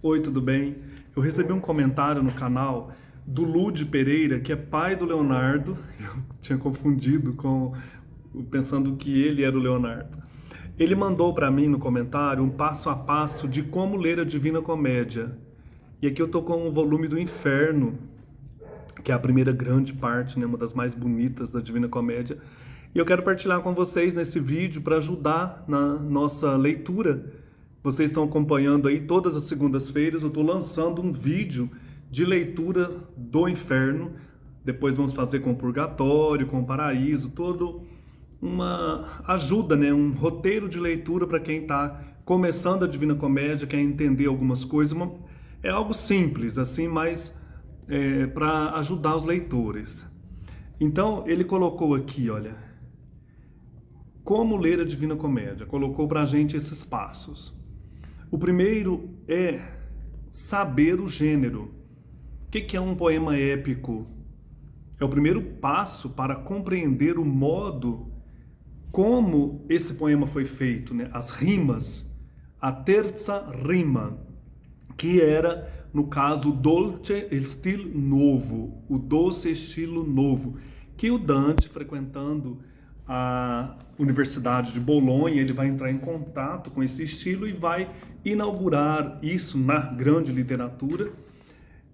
Oi, tudo bem? Eu recebi um comentário no canal do Lud Pereira, que é pai do Leonardo. Eu tinha confundido pensando que ele era o Leonardo. Ele mandou para mim no comentário um passo a passo de como ler a Divina Comédia. E aqui eu tô com o volume do Inferno, que é a primeira grande parte, né, uma das mais bonitas da Divina Comédia. E eu quero partilhar com vocês nesse vídeo para ajudar na nossa leitura. Vocês estão acompanhando aí todas as segundas-feiras, eu estou lançando um vídeo de leitura do Inferno. Depois vamos fazer com o Purgatório, com o Paraíso, todo uma ajuda, né? Um roteiro de leitura para quem está começando a Divina Comédia, quer entender algumas coisas. É algo simples, assim, mas para ajudar os leitores. Então, ele colocou aqui, olha, como ler a Divina Comédia. Colocou para a gente esses passos. O primeiro é saber o gênero. O que é um poema épico? É o primeiro passo para compreender o modo como esse poema foi feito, né? As rimas, a terza rima, que era, no caso, o dolce estilo novo, o doce estilo novo, que o Dante, frequentando a Universidade de Bolonha, ele vai entrar em contato com esse estilo e vai inaugurar isso na grande literatura,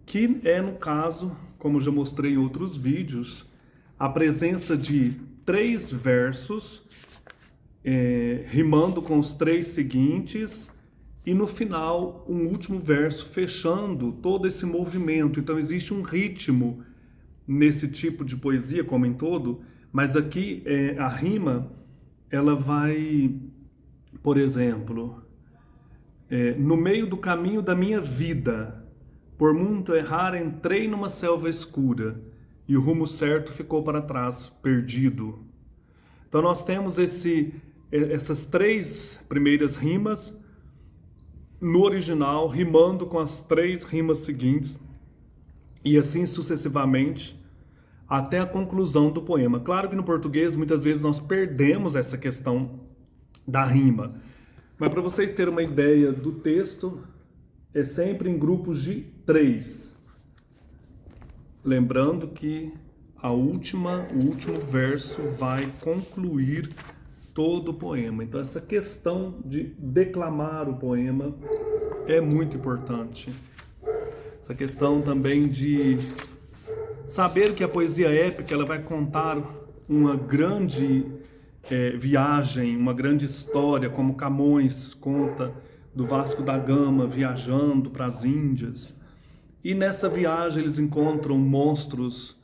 que é, no caso, como já mostrei em outros vídeos, a presença de 3 versos rimando com os 3 seguintes e no final um último verso fechando todo esse movimento. Então existe um ritmo nesse tipo de poesia, como em todo, mas aqui a rima, ela vai, por exemplo, no meio do caminho da minha vida, por muito errar, entrei numa selva escura e o rumo certo ficou para trás, perdido. Então nós temos essas 3 primeiras rimas no original, rimando com as 3 rimas seguintes, e assim sucessivamente, até a conclusão do poema. Claro que no português, muitas vezes, nós perdemos essa questão da rima. Mas para vocês terem uma ideia do texto, é sempre em grupos de 3. Lembrando que o último verso vai concluir todo o poema. Então essa questão de declamar o poema é muito importante. Essa questão também de saber que a poesia épica ela vai contar uma grande viagem, uma grande história, como Camões conta do Vasco da Gama viajando para as Índias. E nessa viagem eles encontram monstros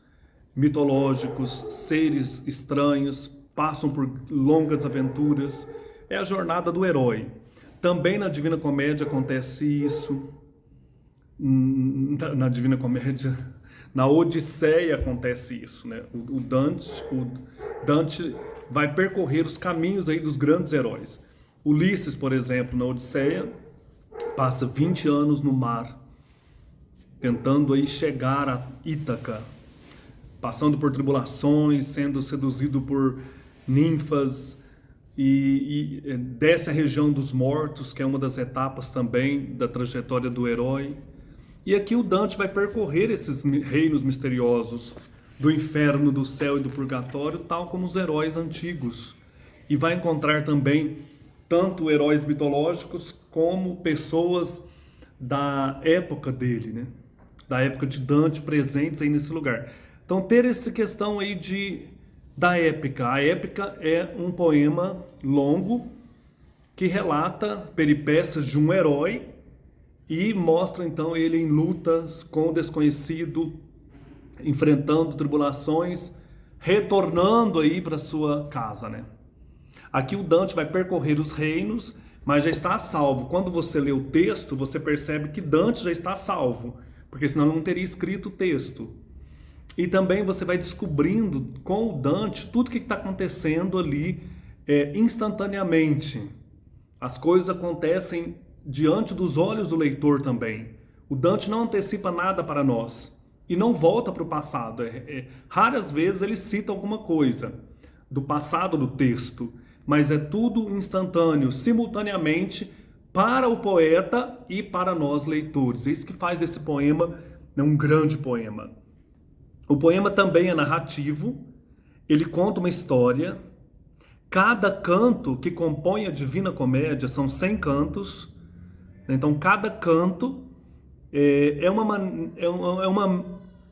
mitológicos, seres estranhos, passam por longas aventuras. É a jornada do herói. Também na Divina Comédia acontece isso. Na Divina Comédia, na Odisseia acontece isso, né? O Dante vai percorrer os caminhos aí dos grandes heróis. Ulisses, por exemplo, na Odisseia, passa 20 anos no mar, tentando aí chegar a Ítaca, passando por tribulações, sendo seduzido por ninfas, e desce a região dos mortos, que é uma das etapas também da trajetória do herói. E aqui o Dante vai percorrer esses reinos misteriosos do inferno, do céu e do purgatório, tal como os heróis antigos. E vai encontrar também tanto heróis mitológicos como pessoas da época dele, né? Da época de Dante, presentes aí nesse lugar. Então ter essa questão aí da épica. A épica é um poema longo que relata peripécias de um herói e mostra então ele em lutas com o desconhecido, enfrentando tribulações, retornando aí para sua casa, né? Aqui o Dante vai percorrer os reinos, mas já está salvo. Quando você lê o texto, você percebe que Dante já está salvo, porque senão não teria escrito o texto. E também você vai descobrindo com o Dante tudo o que está acontecendo ali instantaneamente. As coisas acontecem diante dos olhos do leitor também. O Dante não antecipa nada para nós e não volta para o passado. Raras vezes ele cita alguma coisa do passado do texto, mas é tudo instantâneo, simultaneamente para o poeta e para nós leitores. É isso que faz desse poema, né, um grande poema. O poema também é narrativo, ele conta uma história. Cada canto que compõe a Divina Comédia são 100 cantos. Então, cada canto é uma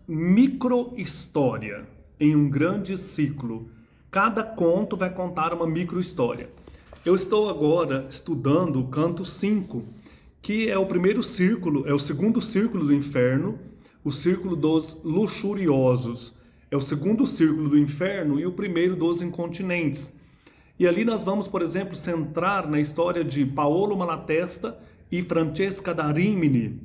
micro-história em um grande ciclo. Cada conto vai contar uma micro-história. Eu estou agora estudando o canto 5, que é o primeiro círculo, é o segundo círculo do inferno, o círculo dos luxuriosos. É o segundo círculo do inferno e o primeiro dos incontinentes. E ali nós vamos, por exemplo, centrar na história de Paolo Malatesta e Francesca da Rimini,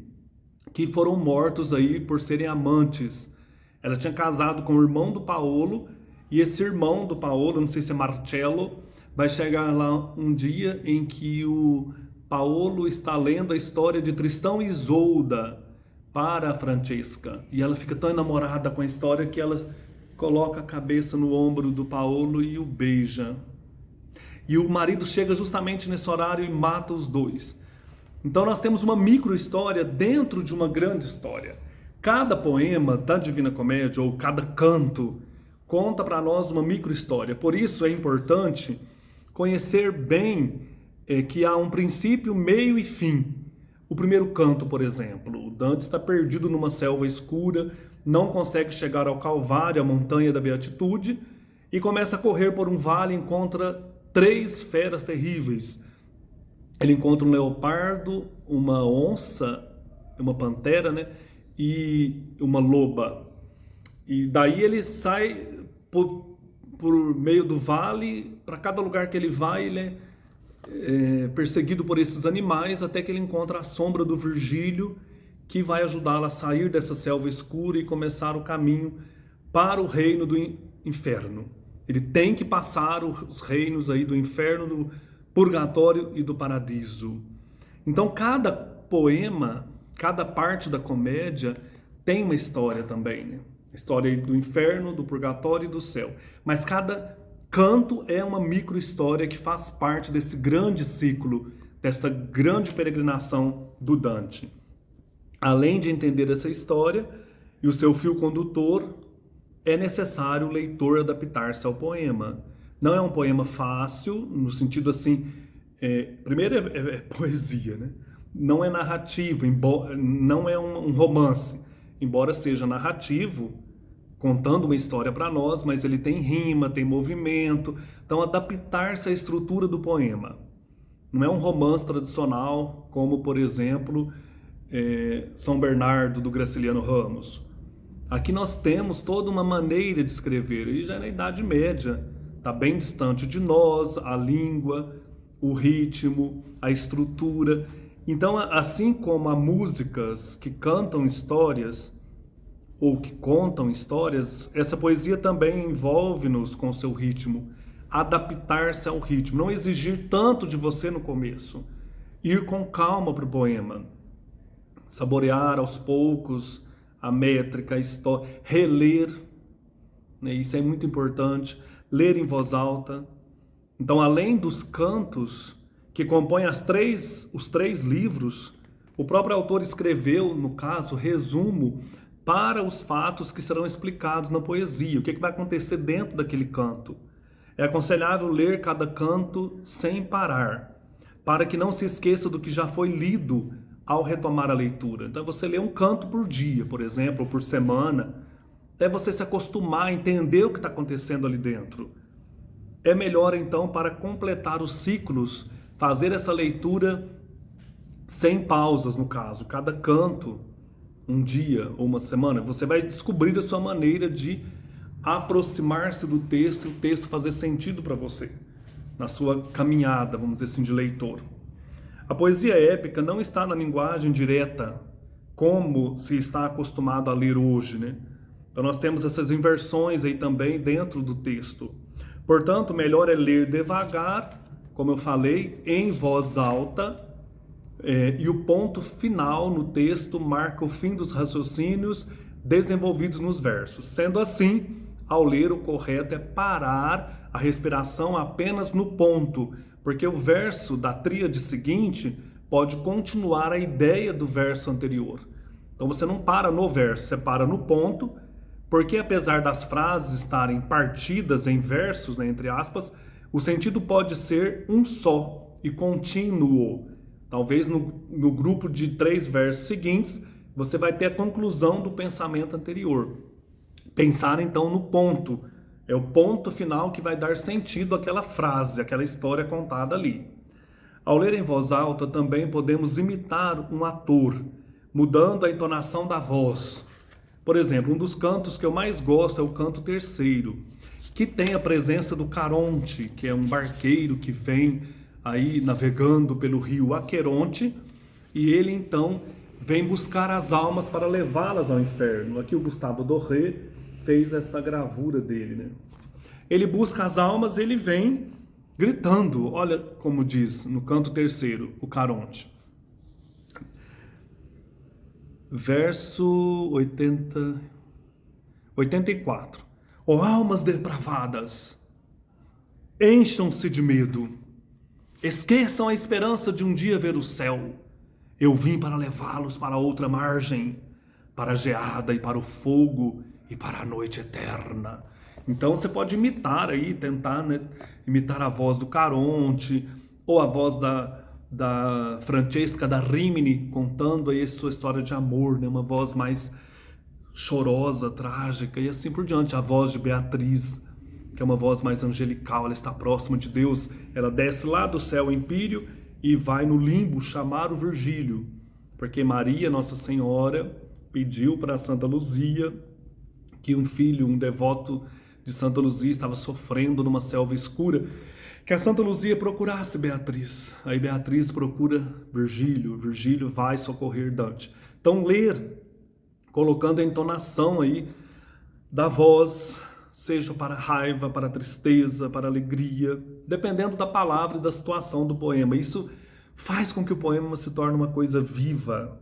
que foram mortos aí por serem amantes. Ela tinha casado com o irmão do Paolo, e esse irmão do Paolo, não sei se é Marcello, vai chegar lá um dia em que o Paolo está lendo a história de Tristão e Isolda para a Francesca. E ela fica tão enamorada com a história que ela coloca a cabeça no ombro do Paolo e o beija. E o marido chega justamente nesse horário e mata os dois. Então nós temos uma micro-história dentro de uma grande história. Cada poema da Divina Comédia, ou cada canto, conta para nós uma micro-história. Por isso é importante conhecer bem que há um princípio, meio e fim. O primeiro canto, por exemplo, o Dante está perdido numa selva escura, não consegue chegar ao Calvário, a montanha da Beatitude, e começa a correr por um vale e encontra 3 feras terríveis. Ele encontra um leopardo, uma onça, uma pantera, né? E uma loba. E daí ele sai por meio do vale, para cada lugar que ele vai, ele é perseguido por esses animais, até que ele encontra a sombra do Virgílio, que vai ajudá-lo a sair dessa selva escura e começar o caminho para o reino do inferno. Ele tem que passar os reinos aí do inferno, do purgatório e do paradiso. Então cada poema, cada parte da comédia tem uma história também, né? História do inferno, do purgatório e do céu. Mas cada canto é uma micro-história que faz parte desse grande ciclo, desta grande peregrinação do Dante. Além de entender essa história e o seu fio condutor, é necessário o leitor adaptar-se ao poema. Não é um poema fácil, no sentido assim, primeiro é poesia, né? Não é narrativo, não é um romance, embora seja narrativo, contando uma história para nós, mas ele tem rima, tem movimento, então adaptar-se à estrutura do poema. Não é um romance tradicional, como por exemplo, São Bernardo do Graciliano Ramos. Aqui nós temos toda uma maneira de escrever, e já é na Idade Média, está bem distante de nós, a língua, o ritmo, a estrutura. Então, assim como há músicas que cantam histórias, ou que contam histórias, essa poesia também envolve-nos com seu ritmo, adaptar-se ao ritmo, não exigir tanto de você no começo, ir com calma para o poema, saborear aos poucos a métrica, a história, reler, né? Isso é muito importante, ler em voz alta. Então, além dos cantos que compõem os 3 livros, o próprio autor escreveu, no caso, resumo para os fatos que serão explicados na poesia, o que vai acontecer dentro daquele canto. É aconselhável ler cada canto sem parar, para que não se esqueça do que já foi lido ao retomar a leitura. Então você lê um canto por dia, por exemplo, ou por semana, até você se acostumar a entender o que está acontecendo ali dentro. É melhor então, para completar os ciclos, fazer essa leitura sem pausas, no caso, cada canto, um dia ou uma semana, você vai descobrir a sua maneira de aproximar-se do texto e o texto fazer sentido para você, na sua caminhada, vamos dizer assim, de leitor. A poesia épica não está na linguagem direta, como se está acostumado a ler hoje, né? Então nós temos essas inversões aí também dentro do texto. Portanto, melhor é ler devagar, como eu falei, em voz alta, e o ponto final no texto marca o fim dos raciocínios desenvolvidos nos versos. Sendo assim, ao ler, o correto é parar a respiração apenas no ponto, porque o verso da tríade seguinte pode continuar a ideia do verso anterior. Então você não para no verso, você para no ponto, porque apesar das frases estarem partidas em versos, né, entre aspas, o sentido pode ser um só e contínuo. Talvez no grupo de 3 versos seguintes, você vai ter a conclusão do pensamento anterior. Pensar então no ponto. É o ponto final que vai dar sentido àquela frase, àquela história contada ali. Ao ler em voz alta, também podemos imitar um ator, mudando a entonação da voz. Por exemplo, um dos cantos que eu mais gosto é o canto terceiro, que tem a presença do Caronte, que é um barqueiro que vem aí navegando pelo rio Aqueronte, e ele então vem buscar as almas para levá-las ao inferno. Aqui o Gustavo Doré fez essa gravura dele, né? Ele busca as almas, ele vem gritando, olha como diz no canto terceiro, o Caronte. Verso 84. Ó almas depravadas, encham-se de medo, esqueçam a esperança de um dia ver o céu. Eu vim para levá-los para outra margem, para a geada e para o fogo e para a noite eterna. Então você pode imitar aí, tentar, né, imitar a voz do Caronte, ou a voz da Francesca da Rimini, contando aí a sua história de amor, né, uma voz mais chorosa, trágica, e assim por diante. A voz de Beatriz, que é uma voz mais angelical, ela está próxima de Deus, ela desce lá do céu empíreo e vai no limbo chamar o Virgílio, porque Maria, Nossa Senhora, pediu para Santa Luzia que um filho, um devoto de Santa Luzia, estava sofrendo numa selva escura, que a Santa Luzia procurasse Beatriz. Aí Beatriz procura Virgílio, Virgílio vai socorrer Dante. Então ler, colocando a entonação aí da voz, seja para raiva, para tristeza, para alegria, dependendo da palavra e da situação do poema. Isso faz com que o poema se torne uma coisa viva.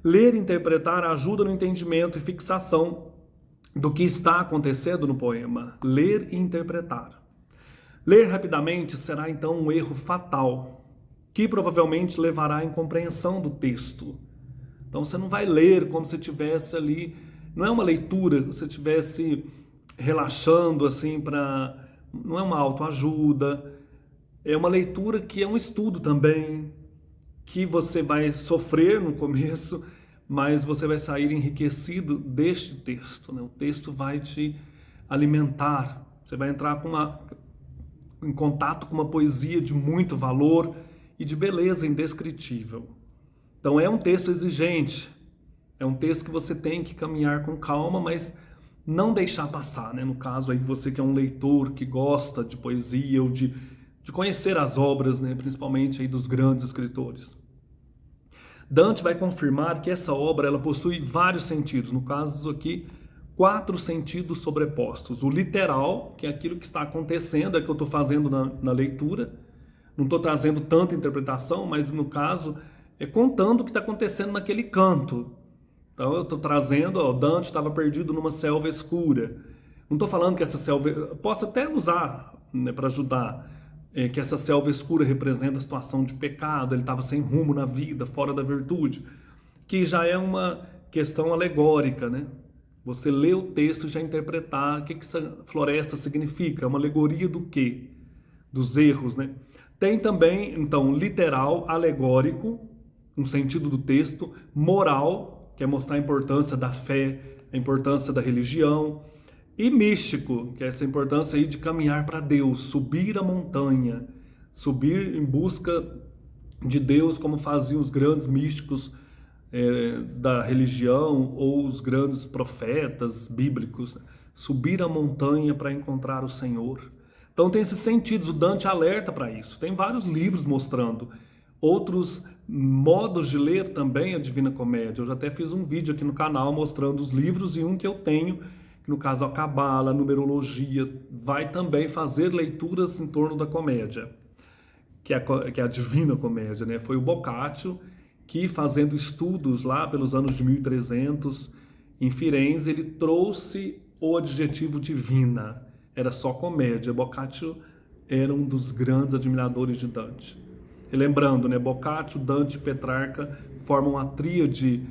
Ler e interpretar ajuda no entendimento e fixação do que está acontecendo no poema. Ler e interpretar. Ler rapidamente será então um erro fatal, que provavelmente levará à incompreensão do texto. Então você não vai ler como se estivesse ali, não é uma leitura, você estivesse relaxando assim para, não é uma autoajuda, é uma leitura que é um estudo também, que você vai sofrer no começo, mas você vai sair enriquecido deste texto, né? O texto vai te alimentar, você vai entrar em contato com uma poesia de muito valor e de beleza indescritível. Então é um texto exigente, é um texto que você tem que caminhar com calma, mas não deixar passar, né? No caso aí, você que é um leitor que gosta de poesia ou de conhecer as obras, né? Principalmente aí dos grandes escritores. Dante vai confirmar que essa obra ela possui vários sentidos, no caso aqui, 4 sentidos sobrepostos. O literal, que é aquilo que está acontecendo, é o que eu estou fazendo na leitura, não estou trazendo tanta interpretação, mas no caso é contando o que está acontecendo naquele canto. Então eu estou trazendo, ó, Dante estava perdido numa selva escura. Não estou falando que essa selva, posso até usar, né, para ajudar, que essa selva escura representa a situação de pecado, ele estava sem rumo na vida, fora da virtude, que já é uma questão alegórica, né? Você lê o texto e já interpretar o que essa floresta significa, é uma alegoria do quê? Dos erros, né? Tem também, então, literal, alegórico, um sentido do texto, moral, que é mostrar a importância da fé, a importância da religião, e místico, que é essa importância aí de caminhar para Deus, subir a montanha, subir em busca de Deus, como faziam os grandes místicos da religião ou os grandes profetas bíblicos, né? Subir a montanha para encontrar o Senhor. Então tem esses sentidos, o Dante alerta para isso. Tem vários livros mostrando outros modos de ler também a Divina Comédia. Eu já até fiz um vídeo aqui no canal mostrando os livros e um que eu tenho, que no caso a Cabala, a Numerologia, vai também fazer leituras em torno da comédia, que é a Divina Comédia, né? Foi o Boccaccio que, fazendo estudos lá pelos anos de 1300 em Firenze, ele trouxe o adjetivo divina. Era só comédia. Boccaccio era um dos grandes admiradores de Dante. E lembrando, né, Boccaccio, Dante e Petrarca formam a tríade,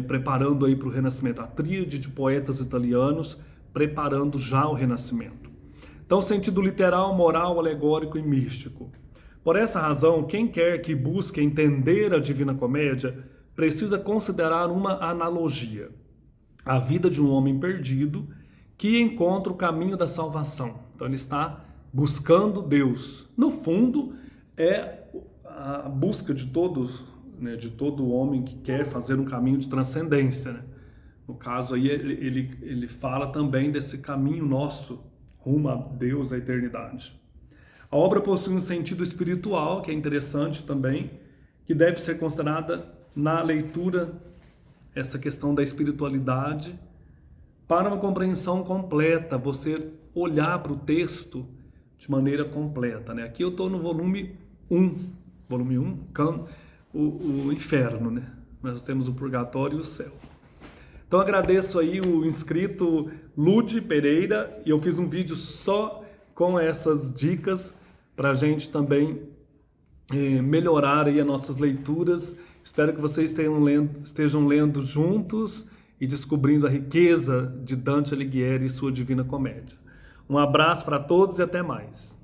preparando aí para o Renascimento, a tríade de poetas italianos preparando já o Renascimento. Então, sentido literal, moral, alegórico e místico. Por essa razão, quem quer que busque entender a Divina Comédia precisa considerar uma analogia: a vida de um homem perdido que encontra o caminho da salvação. Então ele está buscando Deus. No fundo, é a busca de todos, né, de todo homem que quer fazer um caminho de transcendência, né? No caso aí, ele fala também desse caminho nosso rumo a Deus, a eternidade. A obra possui um sentido espiritual, que é interessante também, que deve ser considerada na leitura, essa questão da espiritualidade, para uma compreensão completa, você olhar para o texto de maneira completa, né? Aqui eu estou no volume 1, o inferno, né? Nós temos o purgatório e o céu. Então agradeço aí o inscrito Lude Pereira, e eu fiz um vídeo só com essas dicas para a gente também melhorar aí as nossas leituras. Espero que vocês estejam lendo juntos e descobrindo a riqueza de Dante Alighieri e sua Divina Comédia. Um abraço para todos e até mais.